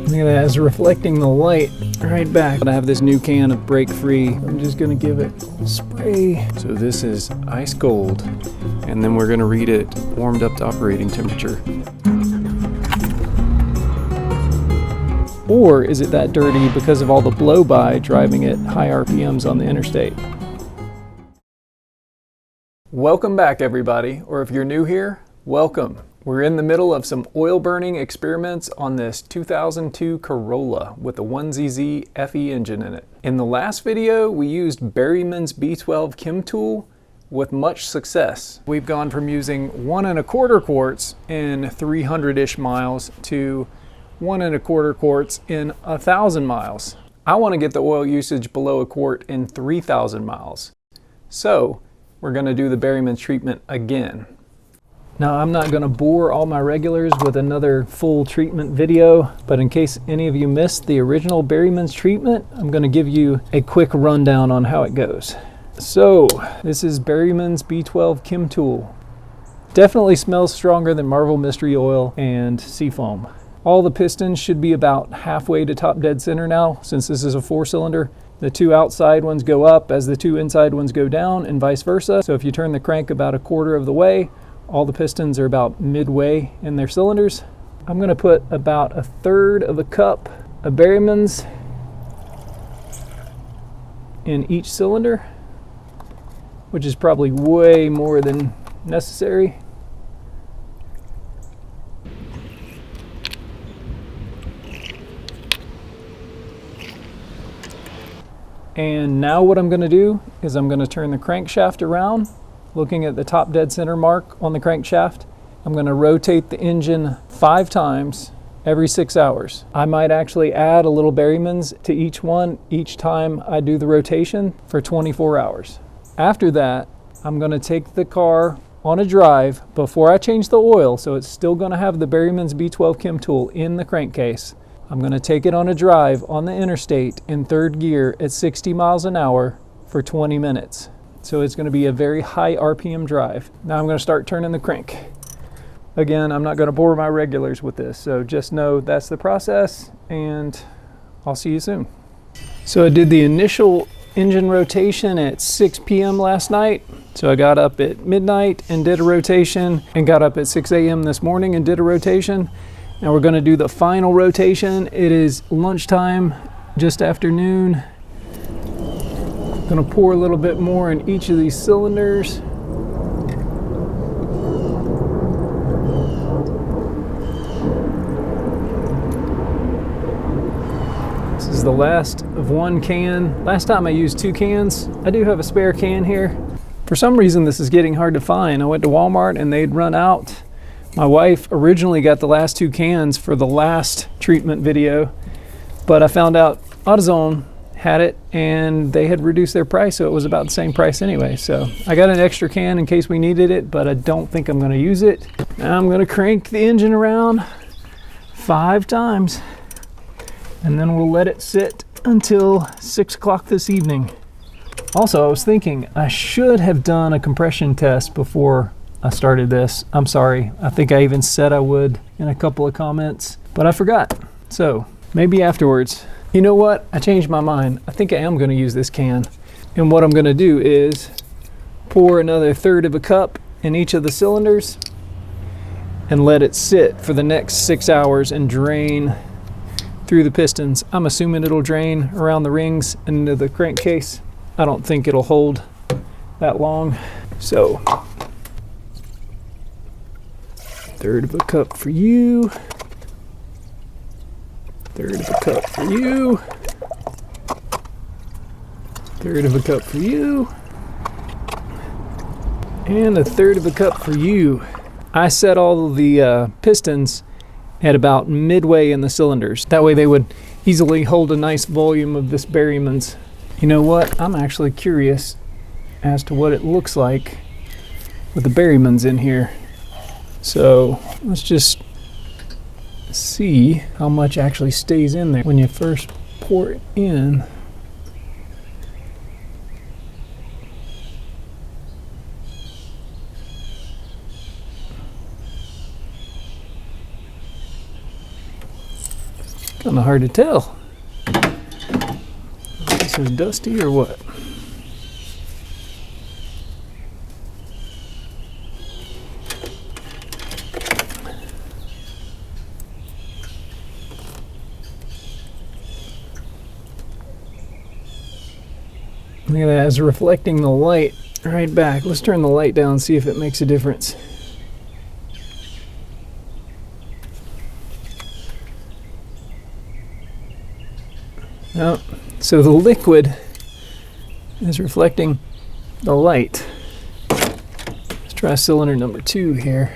Look at that, it's reflecting the light right back. But I have this new can of Break Free. I'm just gonna give it a spray. So this is ice cold, and then we're gonna read it warmed up to operating temperature. Or is it that dirty because of all the blow-by driving at high RPMs on the interstate? Welcome back, everybody, or if you're new here, welcome. We're in the middle of some oil burning experiments on this 2002 Corolla with a 1ZZ FE engine in it. In the last video, we used Berryman's B12 Chem tool with much success. We've gone from using 1 1/4 quarts in 300-ish miles to 1 1/4 quarts in 1,000 miles. I want to get the oil usage below a quart in 3,000 miles. So we're going to do the Berryman's treatment again. Now, I'm not going to bore all my regulars with another full treatment video, but in case any of you missed the original Berryman's treatment, I'm going to give you a quick rundown on how it goes. So, this is Berryman's B12 Chem tool. Definitely smells stronger than Marvel Mystery Oil and Seafoam. All the pistons should be about halfway to top dead center now, since this is a 4-cylinder. The 2 outside ones go up as the 2 inside ones go down, and vice versa. So if you turn the crank about 1/4 of the way, all the pistons are about midway in their cylinders. I'm going to put about 1/3 of a cup of Berryman's in each cylinder, which is probably way more than necessary. And now what I'm going to do is I'm going to turn the crankshaft around, looking at the top dead center mark on the crankshaft. I'm going to rotate the engine 5 times every 6 hours. I might actually add a little Berryman's to each one each time I do the rotation for 24 hours. After that, I'm going to take the car on a drive before I change the oil, so it's still going to have the Berryman's B12 Chem tool in the crankcase. I'm going to take it on a drive on the interstate in 3rd gear at 60 miles an hour for 20 minutes. So it's going to be a very high RPM drive. Now I'm going to start turning the crank. Again, I'm not going to bore my regulars with this, so just know that's the process, and I'll see you soon. So I did the initial engine rotation at 6 p.m. last night. So I got up at midnight and did a rotation, and got up at 6 a.m. this morning and did a rotation. Now we're going to do the final rotation. It is lunchtime, just after noon. Going to pour a little bit more in each of these cylinders. This is the last of 1 can. Last time I used 2 cans. I do have a spare can here. For some reason this is getting hard to find. I went to Walmart and they'd run out. My wife originally got the last 2 cans for the last treatment video, but I found out AutoZone had it and they had reduced their price, so it was about the same price anyway. So I got an extra can in case we needed it, but I don't think I'm going to use it. Now I'm going to crank the engine around 5 times, and then we'll let it sit until 6 o'clock this evening. Also, I was thinking I should have done a compression test before I started this. I'm sorry. I think I even said I would in a couple of comments, but I forgot. So maybe afterwards. You know what? I changed my mind. I think I am going to use this can. And what I'm going to do is pour another 1/3 of a cup in each of the cylinders and let it sit for the next 6 hours and drain through the pistons. I'm assuming it'll drain around the rings and into the crankcase. I don't think it'll hold that long. So 1/3 of a cup for you. 1/3 of a cup for you. 1/3 of a cup for you. And 1/3 of a cup for you. I set all of the pistons at about midway in the cylinders. That way they would easily hold a nice volume of this Berryman's. You know what? I'm actually curious as to what it looks like with the Berryman's in here. So let's just see how much actually stays in there when you first pour it in. Kind of hard to tell. This is dusty or what? Look at that, it's reflecting the light right back. Let's turn the light down and see if it makes a difference. Oh, so the liquid is reflecting the light. Let's try cylinder number 2 here.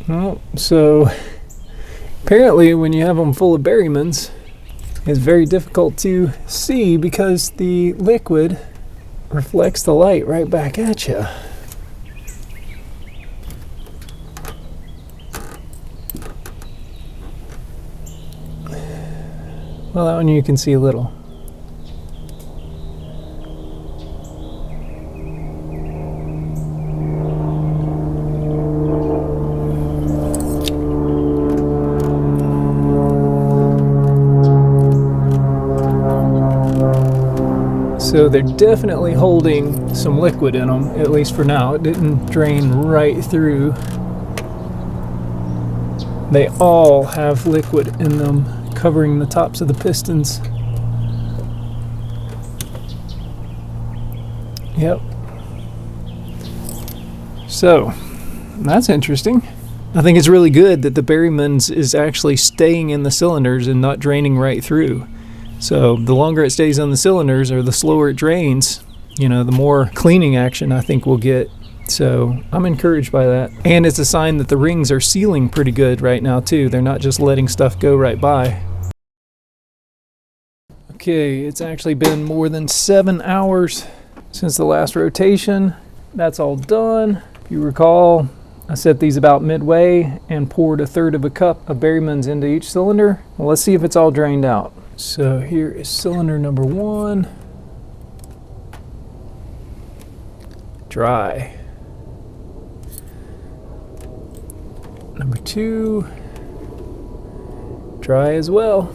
Well, so apparently when you have them full of Berrymans, it's very difficult to see because the liquid reflects the light right back at you. Well, that one you can see a little. So they're definitely holding some liquid in them, at least for now. It didn't drain right through. They all have liquid in them, covering the tops of the pistons. Yep. So, that's interesting. I think it's really good that the Berryman's is actually staying in the cylinders and not draining right through. So the longer it stays on the cylinders or the slower it drains, you know, the more cleaning action I think we'll get. So I'm encouraged by that. And it's a sign that the rings are sealing pretty good right now too. They're not just letting stuff go right by. Okay, it's actually been more than 7 hours since the last rotation. That's all done. If you recall, I set these about midway and poured 1/3 of a cup of Berryman's into each cylinder. Well, let's see if it's all drained out. So here is cylinder number 1. Dry. Number 2. Dry as well.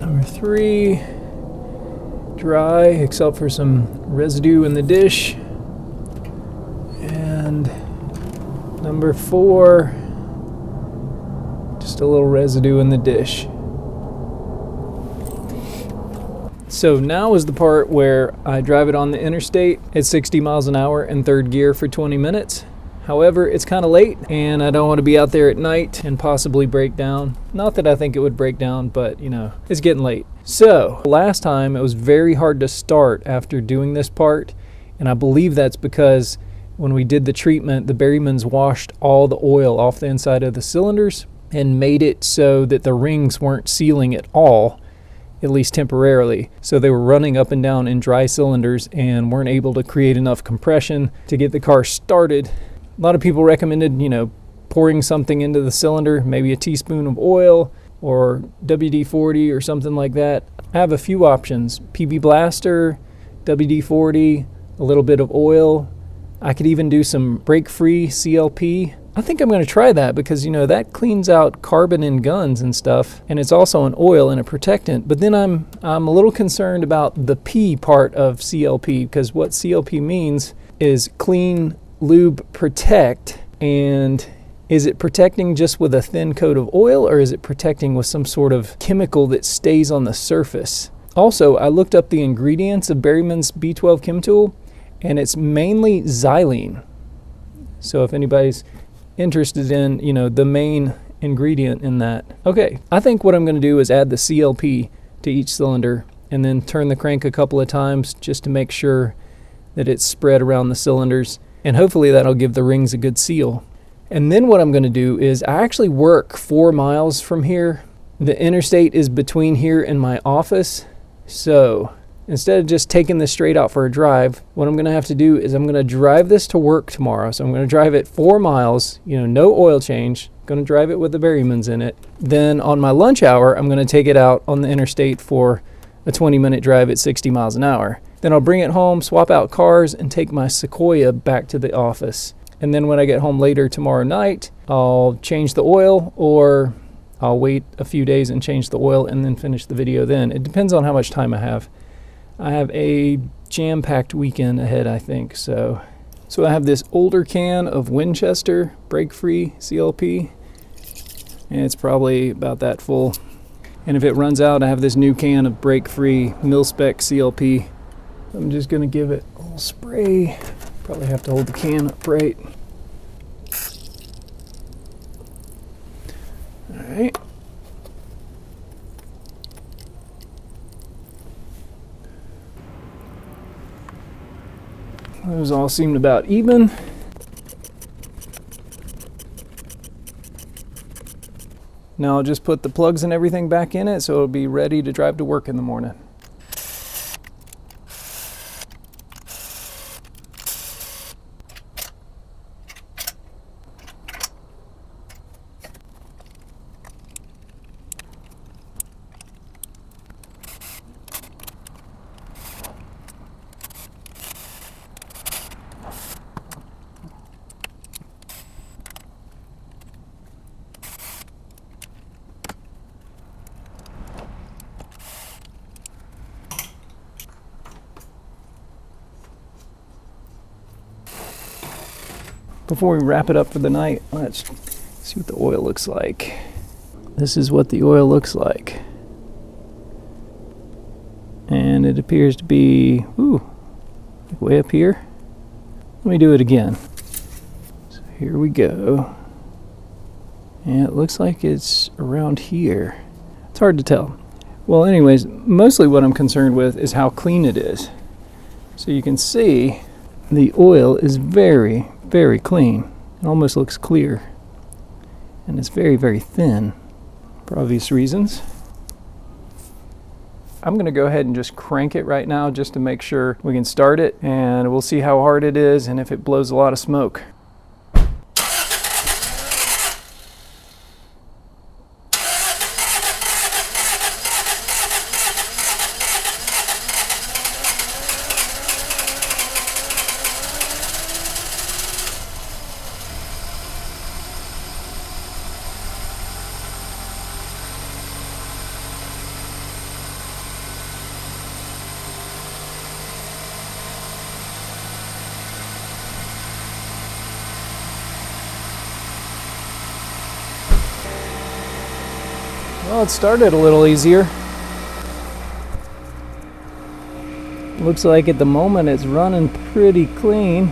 Number 3. Dry, except for some residue in the dish. And number 4. Just a little residue in the dish. So now is the part where I drive it on the interstate at 60 miles an hour in 3rd gear for 20 minutes. However, it's kind of late and I don't want to be out there at night and possibly break down. Not that I think it would break down, but you know, it's getting late. So last time it was very hard to start after doing this part, and I believe that's because when we did the treatment, the Berryman's washed all the oil off the inside of the cylinders and made it so that the rings weren't sealing at all, at least temporarily. So they were running up and down in dry cylinders and weren't able to create enough compression to get the car started. A lot of people recommended, you know, pouring something into the cylinder, maybe a teaspoon of oil or WD-40 or something like that. I have a few options: PB Blaster, WD-40, a little bit of oil. I could even do some Break Free CLP. I think I'm going to try that because, you know, that cleans out carbon in guns and stuff, and it's also an oil and a protectant. But then I'm a little concerned about the P part of CLP, because what CLP means is clean, lube, protect. And is it protecting just with a thin coat of oil, or is it protecting with some sort of chemical that stays on the surface? Also, I looked up the ingredients of Berryman's B12 Chem Tool, and it's mainly xylene. So if anybody's interested in, you know, the main ingredient in that. Okay, I think what I'm going to do is add the CLP to each cylinder and then turn the crank a couple of times just to make sure that it's spread around the cylinders, and hopefully that'll give the rings a good seal. And then what I'm going to do is I actually work 4 miles from here. The interstate is between here and my office, so instead of just taking this straight out for a drive, what I'm going to have to do is I'm going to drive this to work tomorrow. So I'm going to drive it 4 miles, no oil change. Going to drive it with the Berrymans in it. Then on my lunch hour, I'm going to take it out on the interstate for a 20-minute drive at 60 miles an hour. Then I'll bring it home, swap out cars, and take my Sequoia back to the office. And then when I get home later tomorrow night, I'll change the oil, or I'll wait a few days and change the oil and then finish the video then. It depends on how much time I have. I have a jam-packed weekend ahead, I think. So I have this older can of Winchester Break Free CLP, and it's probably about that full. And if it runs out, I have this new can of Break Free Mil-Spec CLP. I'm just going to give it a little spray. Probably have to hold the can upright. All right. Those all seemed about even. Now I'll just put the plugs and everything back in it so it'll be ready to drive to work in the morning. Before we wrap it up for the night, let's see what the oil looks like. This is what the oil looks like. And it appears to be, way up here. Let me do it again. So here we go. And it looks like it's around here. It's hard to tell. Well, anyways, mostly what I'm concerned with is how clean it is. So you can see the oil is very, very clean. It almost looks clear. And it's very, very thin for obvious reasons. I'm going to go ahead and just crank it right now just to make sure we can start it, and we'll see how hard it is and if it blows a lot of smoke. Well, it started a little easier. Looks like at the moment it's running pretty clean.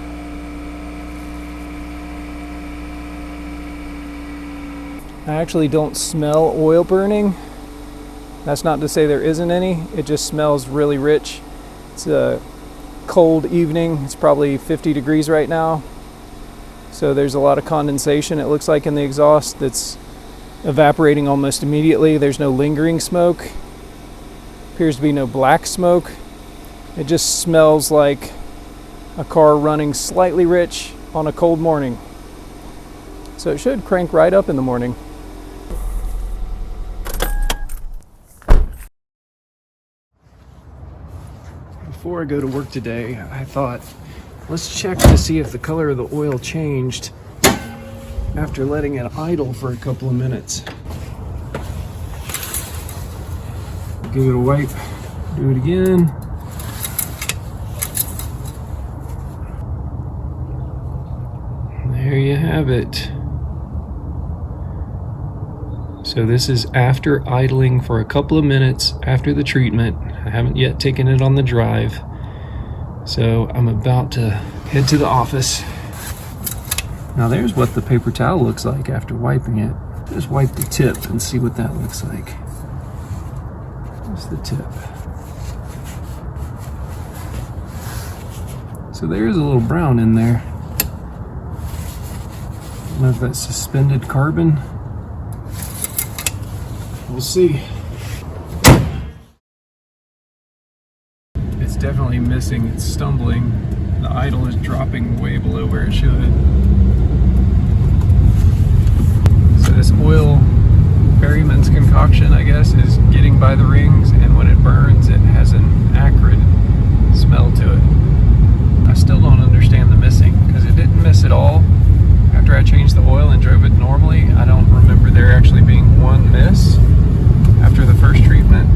I actually don't smell oil burning. That's not to say there isn't any. It just smells really rich. It's a cold evening. It's probably 50 degrees right now. So there's a lot of condensation, it looks like, in the exhaust that's evaporating almost immediately. There's no lingering smoke. Appears to be no black smoke. It just smells like a car running slightly rich on a cold morning. So it should crank right up in the morning. Before I go to work today, I thought, let's check to see if the color of the oil changed after letting it idle for a couple of minutes. Give it a wipe, do it again. There you have it. So this is after idling for a couple of minutes after the treatment. I haven't yet taken it on the drive. So I'm about to head to the office. Now there's what the paper towel looks like after wiping it. Just wipe the tip and see what that looks like. There's the tip. So there's a little brown in there. I don't know if that's suspended carbon. We'll see. definitely missing. It's stumbling. The idle is dropping way below where it should. So this oil, Berryman's concoction, I guess, is getting by the rings, and when it burns, it has an acrid smell to it. I still don't understand the missing, because it didn't miss at all. After I changed the oil and drove it normally, I don't remember there actually being one miss after the first treatment.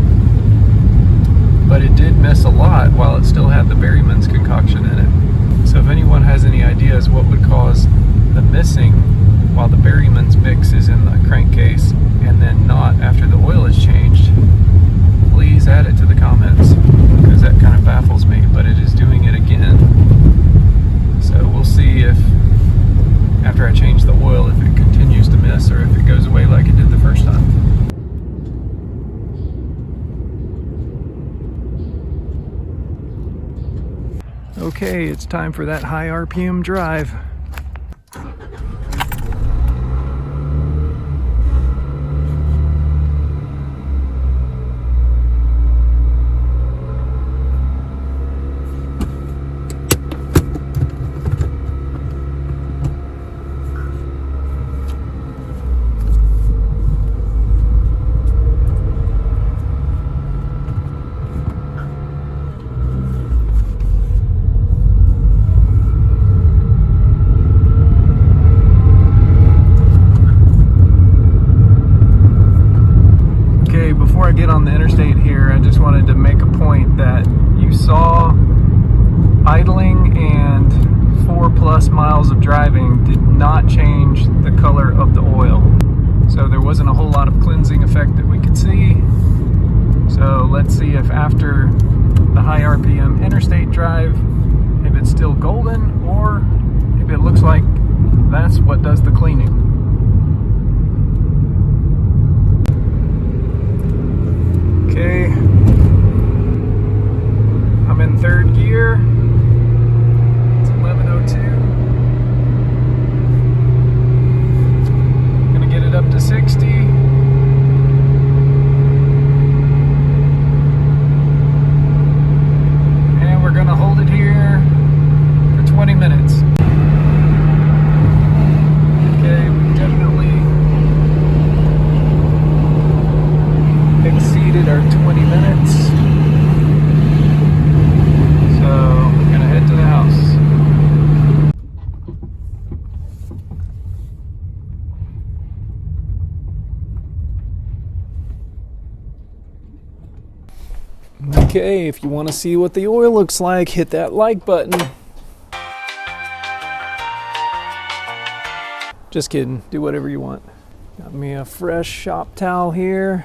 But it did miss a lot while it still had the Berryman's concoction in it. So if anyone has any ideas what would cause the missing while the Berryman's mix is in the crankcase and then not after the oil is changed, please add it to the comments, because that kind of baffles me, but it is doing it again. So we'll see if after I change the oil, if it continues to miss or if it goes away like it did the first time. Okay, it's time for that high RPM drive. Before I get on the interstate here, I just wanted to make a point that you saw idling and 4+ miles of driving did not change the color of the oil. So there wasn't a whole lot of cleansing effect that we could see. So let's see if after the high RPM interstate drive, if it's still golden or if it looks like that's what does the cleaning. Okay, I'm in third gear. It's 11:02. Gonna get it up to 60. And we're gonna hold it here for 20 minutes. Okay, we definitely exceeded our 20 minutes. So we're gonna head to the house. Okay, if you want to see what the oil looks like, hit that like button. Just kidding, do whatever you want. Got me a fresh shop towel here.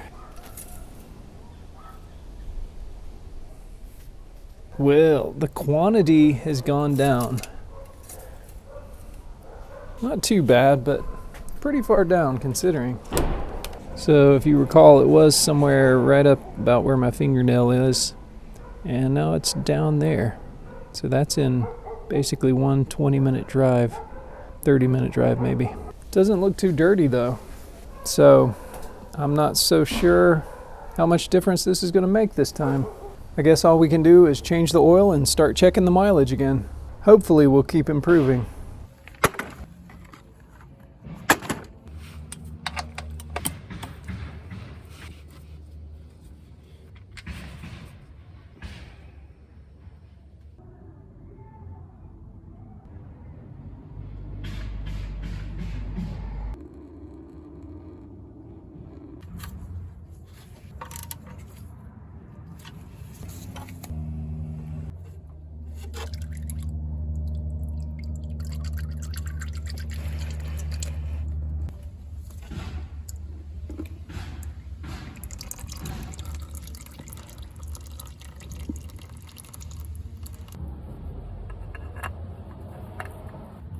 Well, the quantity has gone down. Not too bad, but pretty far down considering. So if you recall, it was somewhere right up about where my fingernail is, and now it's down there. So that's in basically one 20-minute drive, 30-minute drive maybe. Doesn't look too dirty though. So I'm not so sure how much difference this is going to make this time. I guess all we can do is change the oil and start checking the mileage again. Hopefully we'll keep improving.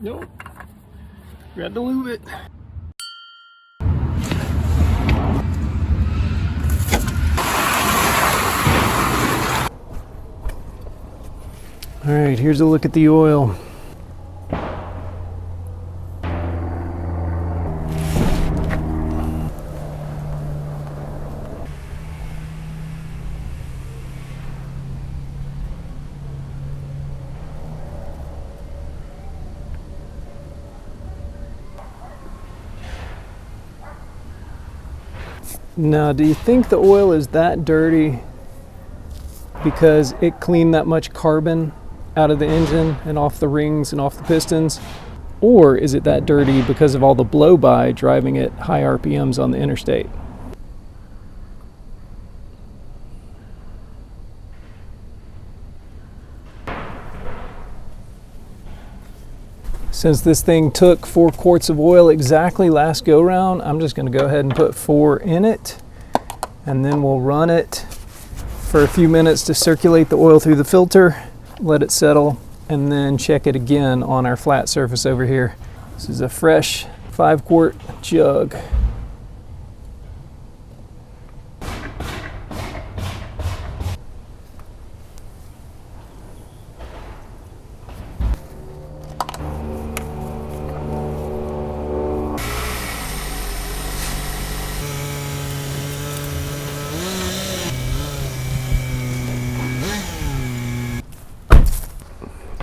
Nope. Got to lube it. All right, here's a look at the oil. Now, do you think the oil is that dirty because it cleaned that much carbon out of the engine and off the rings and off the pistons? Or is it that dirty because of all the blow-by driving at high RPMs on the interstate? Since this thing took 4 quarts of oil exactly last go round, I'm just going to go ahead and put 4 in it, and then we'll run it for a few minutes to circulate the oil through the filter, let it settle, and then check it again on our flat surface over here. This is a fresh 5-quart jug.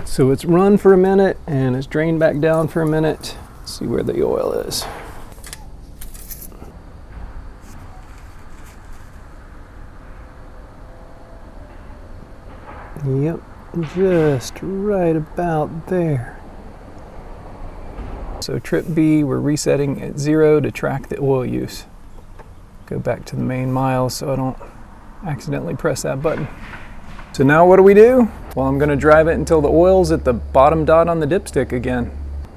So it's run for a minute and it's drained back down for a minute. Let's see where the oil is. Yep, just right about there. So trip B, we're resetting at 0 to track the oil use. Go back to the main miles so I don't accidentally press that button. So now what do we do? Well, I'm going to drive it until the oil's at the bottom dot on the dipstick again.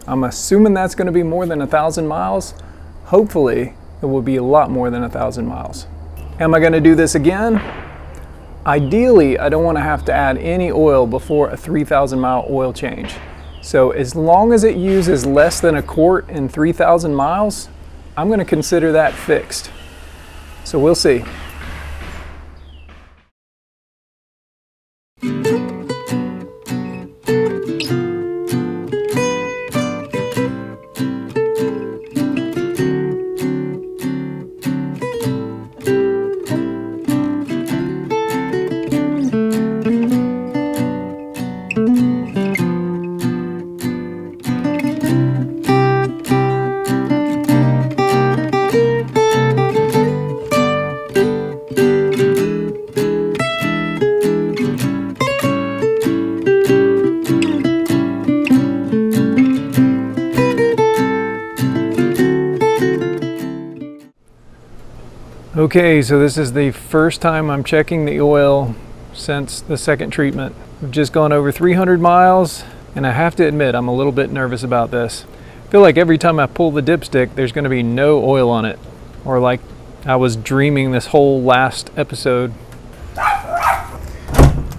I'm assuming that's going to be more than 1,000 miles. Hopefully, it will be a lot more than 1,000 miles. Am I going to do this again? Ideally, I don't want to have to add any oil before a 3,000 mile oil change. So as long as it uses less than a quart in 3,000 miles, I'm going to consider that fixed. So we'll see. Okay, so this is the first time I'm checking the oil since the second treatment. We've just gone over 300 miles, and I have to admit I'm a little bit nervous about this. I feel like every time I pull the dipstick, there's going to be no oil on it, or like I was dreaming this whole last episode.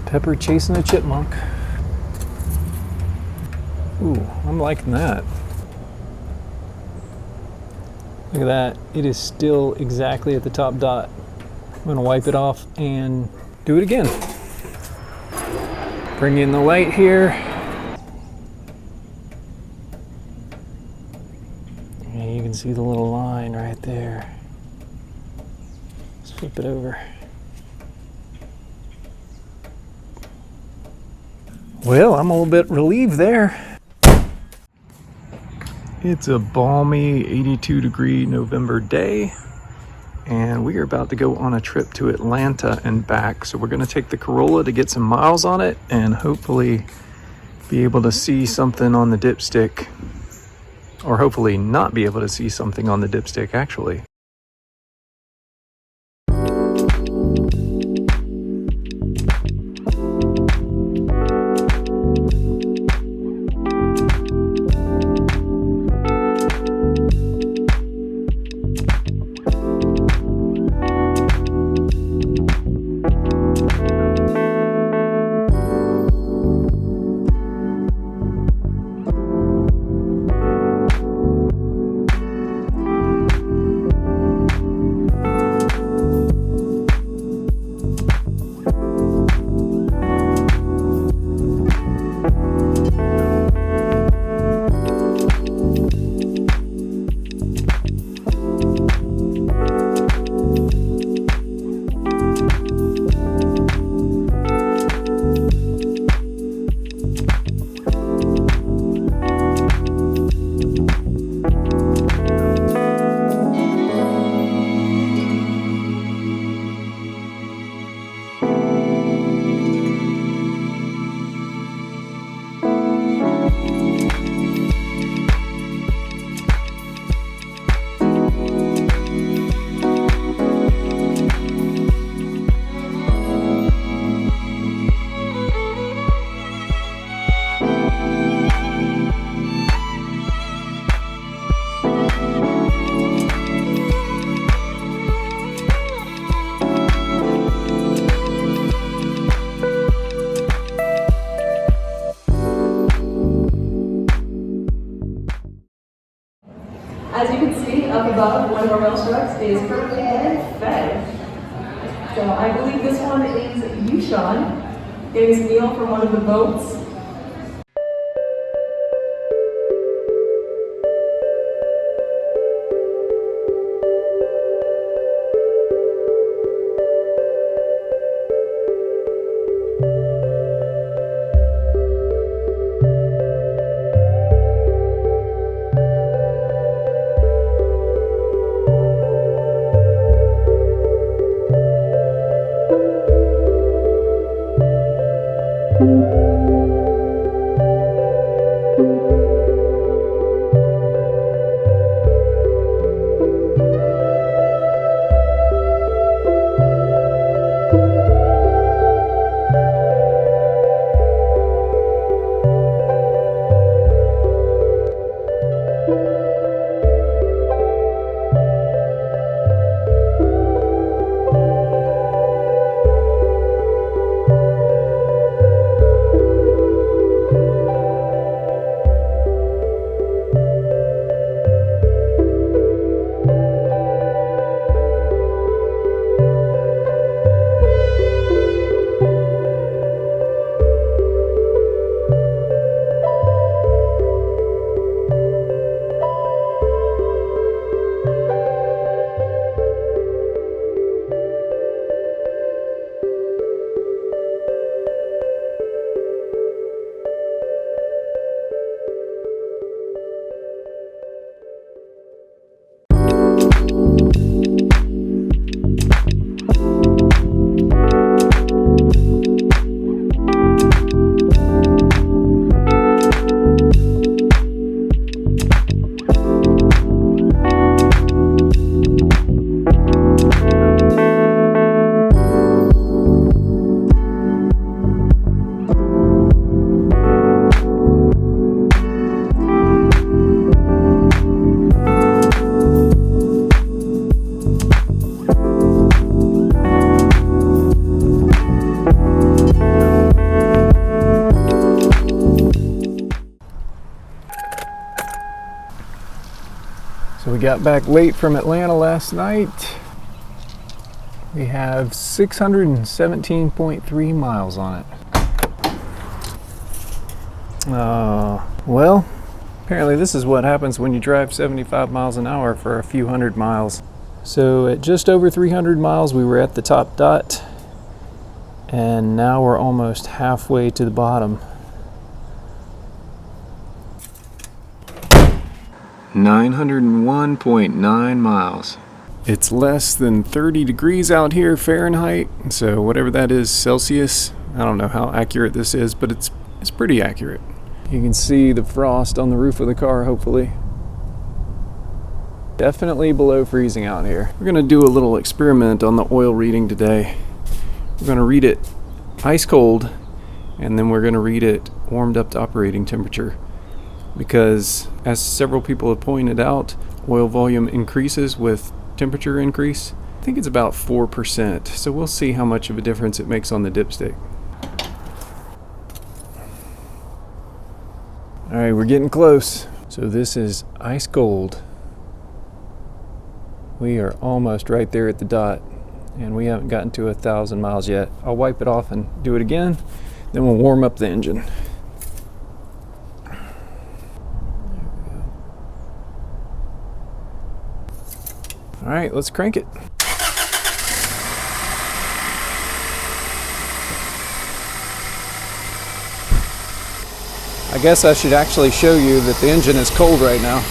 Pepper chasing a chipmunk. Ooh, I'm liking that. Look at that, it is still exactly at the top dot. I'm gonna wipe it off and do it again. Bring in the light here. And you can see the little line right there. Let's flip it over. Well, I'm a little bit relieved there. It's a balmy 82-degree November day, and we are about to go on a trip to Atlanta and back. So we're going to take the Corolla to get some miles on it and hopefully be able to see something on the dipstick, or hopefully not be able to see something on the dipstick actually. above, one of our whale trucks is currently being fed. So I believe this one is you, Sean. Getting his meal from one of the boats. So we got back late from Atlanta last night. We have 617.3 miles on it. Well, apparently this is what happens when you drive 75 miles an hour for a few hundred miles. So at just over 300 miles, we were at the top dot, and now we're almost halfway to the bottom. 901.9 miles. It's less than 30 degrees out here Fahrenheit, so whatever that is Celsius, I don't know how accurate this is, but it's pretty accurate. You can see the frost on the roof of the car, hopefully. Definitely below freezing out here. We're gonna do a little experiment on the oil reading today. We're gonna read it ice cold, and then we're gonna read it warmed up to operating temperature. Because, as several people have pointed out, oil volume increases with temperature increase. I think it's about 4%, so we'll see how much of a difference it makes on the dipstick. Alright, we're getting close. So this is ice cold. We are almost right there at the dot, and we haven't gotten to 1,000 miles yet. I'll wipe it off and do it again, then we'll warm up the engine. All right, let's crank it. I guess I should actually show you that the engine is cold right now.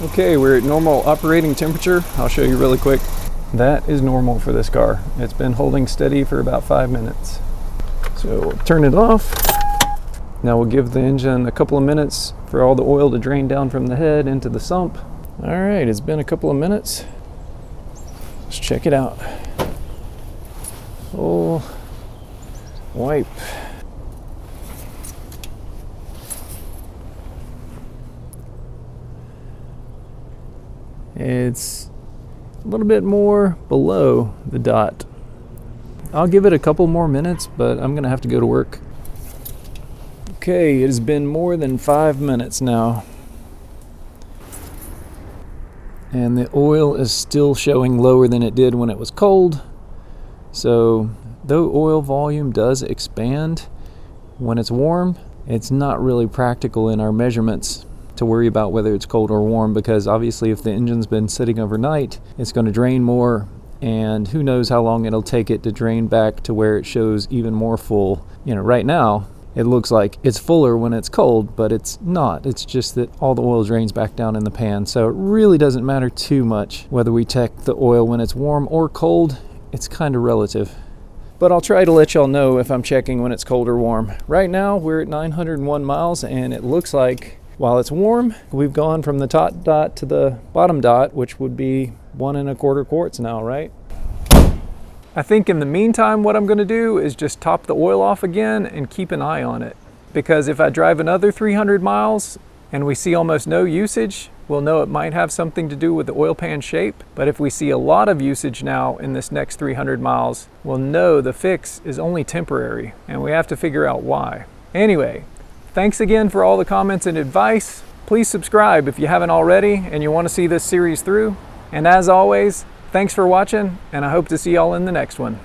Okay, we're at normal operating temperature. I'll show you really quick. That is normal for this car. It's been holding steady for about 5 minutes. So we'll turn it off. Now we'll give the engine a couple of minutes for all the oil to drain down from the head into the sump. All right, it's been a couple of minutes. Let's check it out. Oh, wipe. It's a little bit more below the dot. I'll give it a couple more minutes, but I'm gonna have to go to work. Okay, it has been more than 5 minutes now. And the oil is still showing lower than it did when it was cold. So though oil volume does expand when it's warm, it's not really practical in our measurements to worry about whether it's cold or warm, because obviously if the engine's been sitting overnight, it's going to drain more, and who knows how long it'll take it to drain back to where it shows even more full. You know, right now it looks like it's fuller when it's cold, but it's not. It's just that all the oil drains back down in the pan. So it really doesn't matter too much whether we check the oil when it's warm or cold. It's kind of relative. But I'll try to let y'all know if I'm checking when it's cold or warm. Right now we're at 901 miles, and it looks like while it's warm, we've gone from the top dot to the bottom dot, which would be 1 1/4 quarts now, right? I think in the meantime, what I'm going to do is just top the oil off again and keep an eye on it. Because if I drive another 300 miles and we see almost no usage, we'll know it might have something to do with the oil pan shape. But if we see a lot of usage now in this next 300 miles, we'll know the fix is only temporary, and we have to figure out why. Anyway, thanks again for all the comments and advice. Please subscribe if you haven't already and you want to see this series through. And as always, thanks for watching, and I hope to see y'all in the next one.